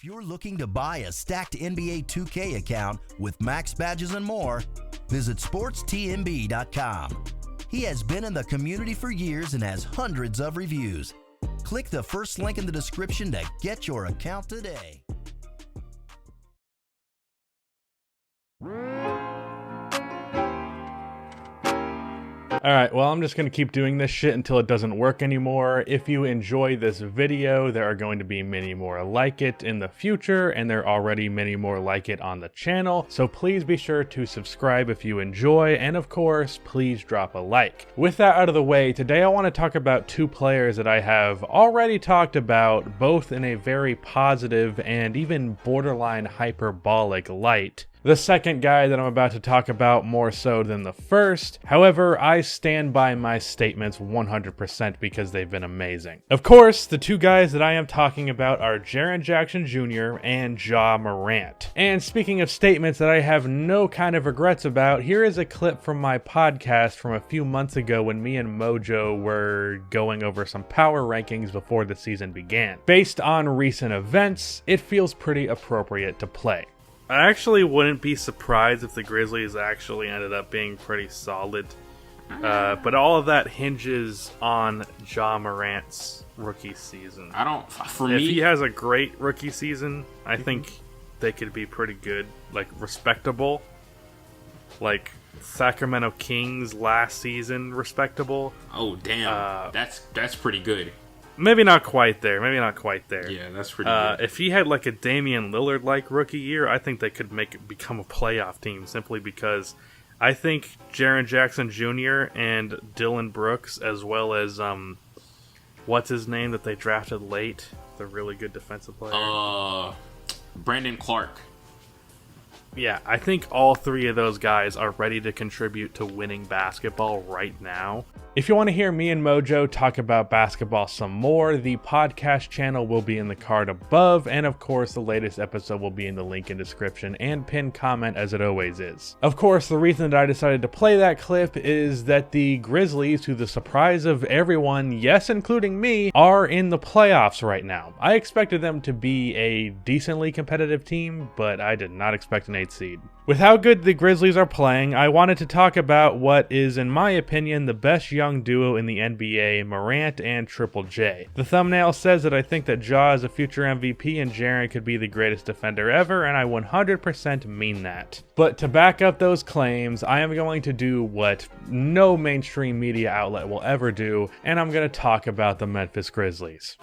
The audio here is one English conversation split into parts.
If you're looking to buy a stacked NBA 2K account with max badges and more, visit sportstmb.com. He has been in the community for years and has hundreds of reviews. Click the first link in the description to get your account today. Alright, well, I'm just going to keep doing this shit until it doesn't work anymore. If you enjoy this video, there are going to be many more like it in the future, and there are already many more like it on the channel, so please be sure to subscribe if you enjoy, and of course, please drop a like. With that out of the way, today I want to talk about two players that I have already talked about, both in a very positive and even borderline hyperbolic light. The second guy that I'm about to talk about more so than the first. However, I stand by my statements 100% because they've been amazing. Of course, the two guys that I am talking about are Jaren Jackson Jr. and Ja Morant. And speaking of statements that I have no kind of regrets about, here is a clip from my podcast from a few months ago when me and Mojo were going over some power rankings before the season began. Based on recent events, it feels pretty appropriate to play. I actually wouldn't be surprised if the Grizzlies actually ended up being pretty solid. But all of that hinges on Ja Morant's rookie season. If he has a great rookie season, I think they could be pretty good, like respectable. Like Sacramento Kings last season, respectable. Oh damn, that's pretty good. Maybe not quite there. Yeah, that's pretty good. If he had like a Damian Lillard-like rookie year, I think they could become a playoff team simply because I think Jaren Jackson Jr. and Dylan Brooks, as well as what's his name that they drafted late, the really good defensive player, Brandon Clark. Yeah, I think all three of those guys are ready to contribute to winning basketball right now. If you want to hear me and Mojo talk about basketball some more, the podcast channel will be in the card above, and of course the latest episode will be in the link in description and pinned comment as it always is. Of course, the reason that I decided to play that clip is that the Grizzlies, to the surprise of everyone, yes including me, are in the playoffs right now. I expected them to be a decently competitive team, but I did not expect an 8th seed. With how good the Grizzlies are playing, I wanted to talk about what is, in my opinion, the best young duo in the NBA, Morant and Triple J. The thumbnail says that I think that Ja is a future MVP and Jaren could be the greatest defender ever, and I 100% mean that. But to back up those claims, I am going to do what no mainstream media outlet will ever do, and I'm going to talk about the Memphis Grizzlies.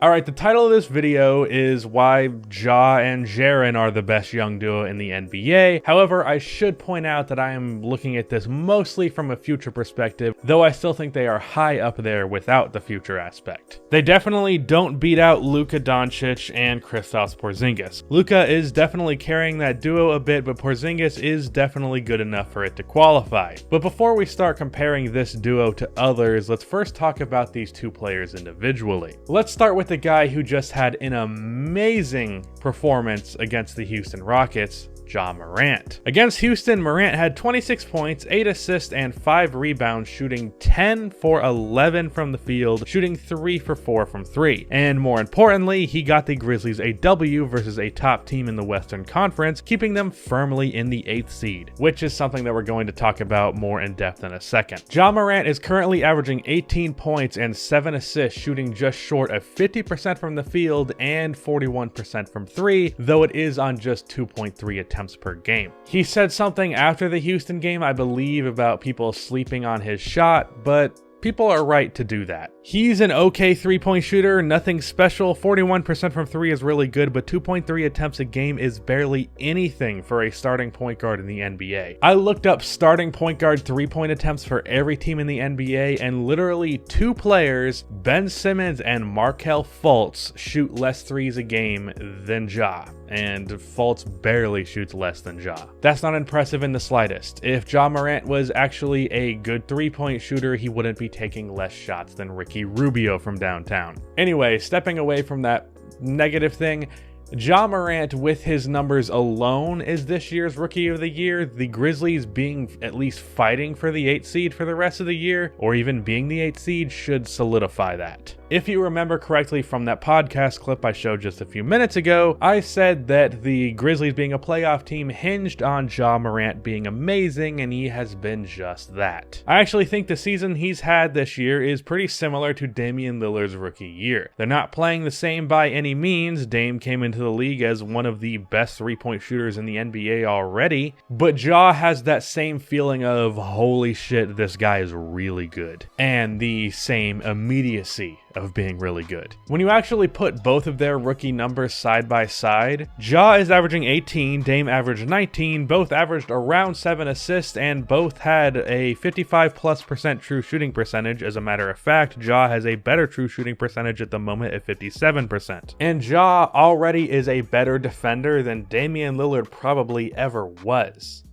Alright, the title of this video is why Ja and Jaren are the best young duo in the NBA. However, I should point out that I am looking at this mostly from a future perspective, though I still think they are high up there without the future aspect. They definitely don't beat out Luka Doncic and Kristaps Porzingis. Luka is definitely carrying that duo a bit, but Porzingis is definitely good enough for it to qualify. But before we start comparing this duo to others, let's first talk about these two players individually. Let's start with the guy who just had an amazing performance against the Houston Rockets, Ja Morant. Against Houston, Morant had 26 points, 8 assists, and 5 rebounds, shooting 10 for 11 from the field, shooting 3 for 4 from 3. And more importantly, he got the Grizzlies a W versus a top team in the Western Conference, keeping them firmly in the 8th seed, which is something that we're going to talk about more in depth in a second. Ja Morant is currently averaging 18 points and 7 assists, shooting just short of 50% from the field and 41% from 3, though it is on just 2.3 attempts per game. He said something after the Houston game, I believe, about people sleeping on his shot, but people are right to do that. He's an okay three-point shooter, nothing special. 41% from 3 is really good, but 2.3 attempts a game is barely anything for a starting point guard in the NBA. I looked up starting point guard three-point attempts for every team in the NBA, and literally 2 players, Ben Simmons and Markelle Fultz, shoot less threes a game than Ja, and Fultz barely shoots less than Ja. That's not impressive in the slightest. If Ja Morant was actually a good three-point shooter, he wouldn't be taking less shots than Ricky Ricky Rubio from downtown. Anyway, stepping away from that negative thing, Ja Morant with his numbers alone is this year's Rookie of the Year. The Grizzlies being at least fighting for the 8th seed for the rest of the year, or even being the 8th seed, should solidify that. If you remember correctly from that podcast clip I showed just a few minutes ago, I said that the Grizzlies being a playoff team hinged on Ja Morant being amazing, and he has been just that. I actually think the season he's had this year is pretty similar to Damian Lillard's rookie year. They're not playing the same by any means. Dame came into the league as one of the best three-point shooters in the NBA already, but Ja has that same feeling of, holy shit, this guy is really good, and the same immediacy of being really good. When you actually put both of their rookie numbers side by side, Ja is averaging 18, Dame averaged 19, both averaged around 7 assists, and both had a 55+% true shooting percentage. As a matter of fact, Ja has a better true shooting percentage at the moment at 57%. And Ja already is a better defender than Damian Lillard probably ever was.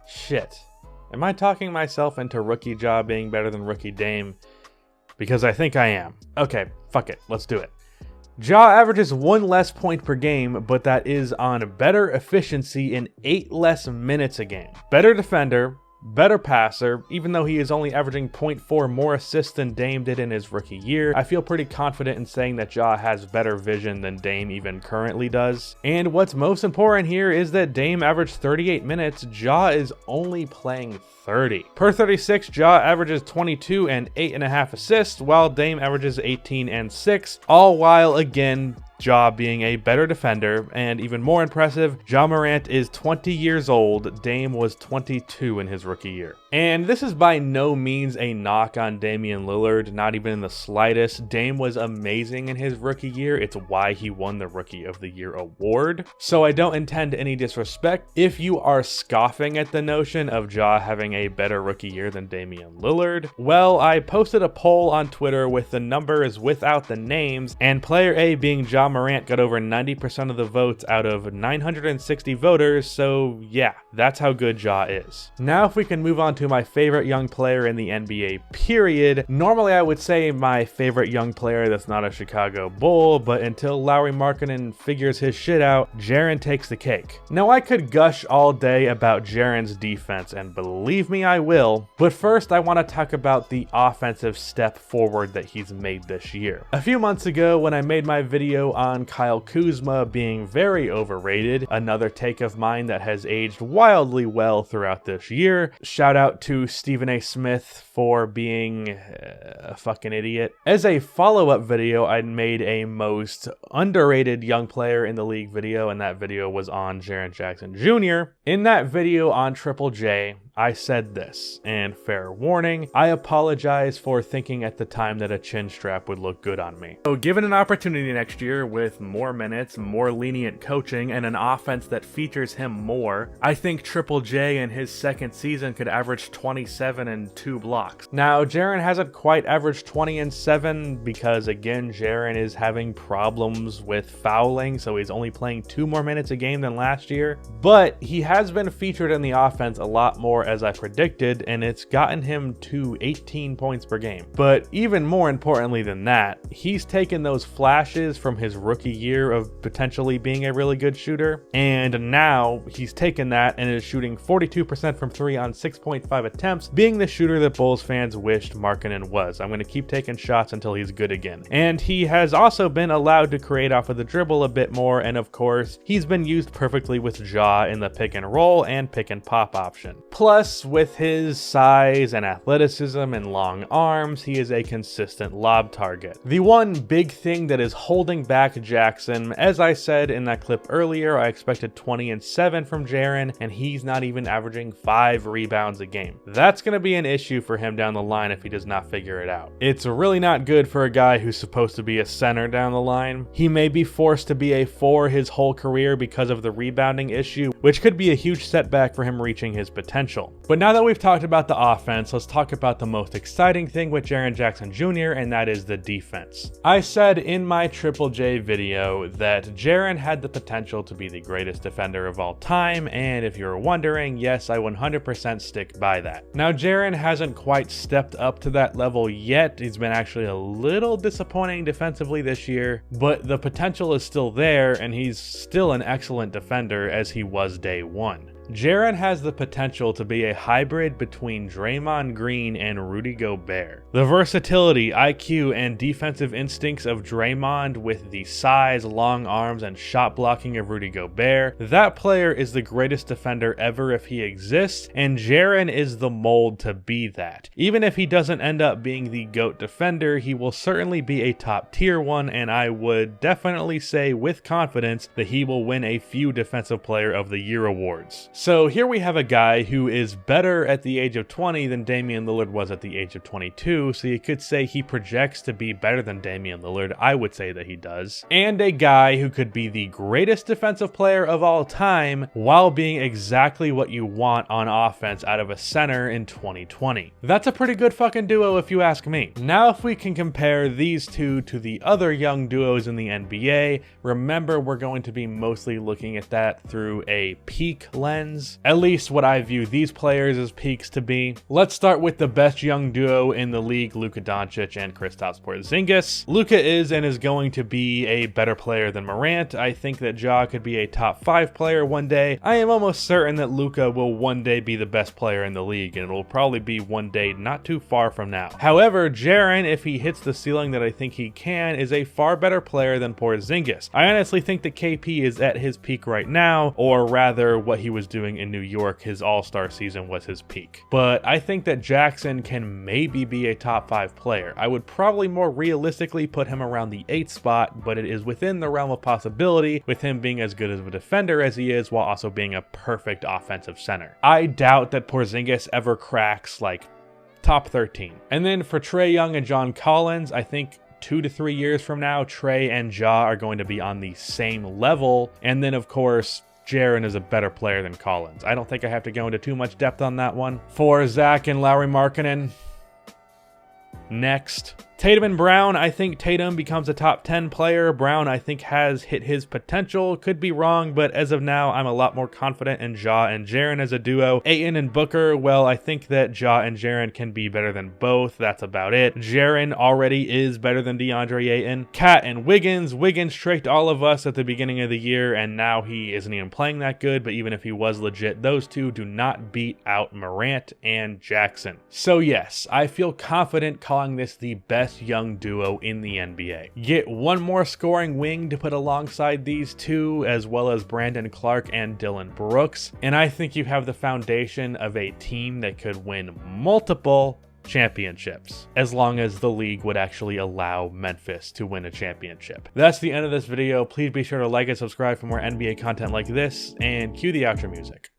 Shit. Am I talking myself into rookie Ja being better than rookie Dame? Because I think I am. Okay, fuck it, let's do it. Ja averages 1 less point per game, but that is on better efficiency in 8 less minutes a game. Better defender, better passer, even though he is only averaging 0.4 more assists than Dame did in his rookie year. I feel pretty confident in saying that Ja has better vision than Dame even currently does. And what's most important here is that Dame averaged 38 minutes, Ja is only playing 30. Per 36, Ja averages 22 and 8.5 assists, while Dame averages 18 and 6, all while, again, Ja being a better defender, and even more impressive, Ja Morant is 20 years old, Dame was 22 in his rookie year. And this is by no means a knock on Damian Lillard, not even in the slightest. Dame was amazing in his rookie year, it's why he won the Rookie of the Year award. So I don't intend any disrespect if you are scoffing at the notion of Ja having a better rookie year than Damian Lillard. Well, I posted a poll on Twitter with the numbers without the names, and player A being Ja Morant got over 90% of the votes out of 960 voters, so yeah, that's how good Ja is. Now if we can move on to my favorite young player in the NBA period. Normally I would say my favorite young player that's not a Chicago Bull, but until Lauri Markkanen figures his shit out, Jaren takes the cake. Now I could gush all day about Jaren's defense, and believe me I will, but first I want to talk about the offensive step forward that he's made this year. A few months ago when I made my video on Kyle Kuzma being very overrated, another take of mine that has aged wildly well throughout this year. Shout out to Stephen A. Smith for being a fucking idiot. As a follow-up video, I made a most underrated young player in the league video, and that video was on Jaren Jackson Jr. In that video on Triple J, I said this, and fair warning, I apologize for thinking at the time that a chin strap would look good on me. So given an opportunity next year with more minutes, more lenient coaching, and an offense that features him more, I think Triple J in his second season could average 27 and 2 blocks. Now, Jaren hasn't quite averaged 20 and 7 because, again, Jaren is having problems with fouling, so he's only playing 2 more minutes a game than last year, but he has been featured in the offense a lot more as I predicted, and it's gotten him to 18 points per game. But even more importantly than that, he's taken those flashes from his rookie year of potentially being a really good shooter, and now he's taken that and is shooting 42% from 3 on 6.5 attempts, being the shooter that Bulls fans wished Markkanen was. I'm going to keep taking shots until he's good again. And he has also been allowed to create off of the dribble a bit more, and of course, he's been used perfectly with Ja in the pick and roll and pick and pop option. Plus, with his size and athleticism and long arms, he is a consistent lob target. The one big thing that is holding back Jackson, as I said in that clip earlier, I expected 20 and 7 from Jaren, and he's not even averaging 5 rebounds a game. That's going to be an issue for him down the line if he does not figure it out. It's really not good for a guy who's supposed to be a center down the line. He may be forced to be a 4 his whole career because of the rebounding issue, which could be a huge setback for him reaching his potential. potential. But now that we've talked about the offense, let's talk about the most exciting thing with Jaren Jackson Jr., and that is the defense. I said in my Triple J video that Jaren had the potential to be the greatest defender of all time, and if you're wondering, yes, I 100% stick by that. Now, Jaren hasn't quite stepped up to that level yet. He's been actually a little disappointing defensively this year, but the potential is still there, and he's still an excellent defender as he was day one. Jaren has the potential to be a hybrid between Draymond Green and Rudy Gobert. The versatility, IQ, and defensive instincts of Draymond with the size, long arms, and shot blocking of Rudy Gobert, that player is the greatest defender ever if he exists, and Jaren is the mold to be that. Even if he doesn't end up being the GOAT defender, he will certainly be a top tier one, and I would definitely say with confidence that he will win a few Defensive Player of the Year awards. So here we have a guy who is better at the age of 20 than Damian Lillard was at the age of 22, so you could say he projects to be better than Damian Lillard. I would say that he does. And a guy who could be the greatest defensive player of all time while being exactly what you want on offense out of a center in 2020. That's a pretty good fucking duo if you ask me. Now if we can compare these two to the other young duos in the NBA, remember we're going to be mostly looking at that through a peak lens. At least what I view these players as peaks to be. Let's start with the best young duo in the league, Luka Doncic and Kristaps Porzingis. Luka is and is going to be a better player than Morant. I think that Ja could be a top 5 player one day. I am almost certain that Luka will one day be the best player in the league, and it will probably be one day not too far from now. However, Jaren, if he hits the ceiling that I think he can, is a far better player than Porzingis. I honestly think that KP is at his peak right now, or rather what he was doing in New York. His all-star season was his peak. But I think that Jackson can maybe be a top 5 player. I would probably more realistically put him around the 8th spot, but it is within the realm of possibility with him being as good of a defender as he is while also being a perfect offensive center. I doubt that Porzingis ever cracks like top 13. And then for Trae Young and John Collins, I think 2 to 3 years from now, Trae and Ja are going to be on the same level. And then of course, Jaren is a better player than Collins. I don't think I have to go into too much depth on that one. For Zach and Lauri Markkanen, next. Tatum and Brown, I think Tatum becomes a top 10 player. Brown, I think, has hit his potential. Could be wrong, but as of now, I'm a lot more confident in Ja and Jaren as a duo. Ayton and Booker, well, I think that Ja and Jaren can be better than both. That's about it. Jaren already is better than DeAndre Ayton. Cat and Wiggins. Wiggins tricked all of us at the beginning of the year, and now he isn't even playing that good, but even if he was legit, those two do not beat out Morant and Jackson. So yes, I feel confident calling this the best young duo in the NBA. Get one more scoring wing to put alongside these two, as well as Brandon Clark and Dylan Brooks, and I think you have the foundation of a team that could win multiple championships, as long as the league would actually allow Memphis to win a championship. That's the end of this video. Please be sure to like and subscribe for more NBA content like this, and cue the outro music.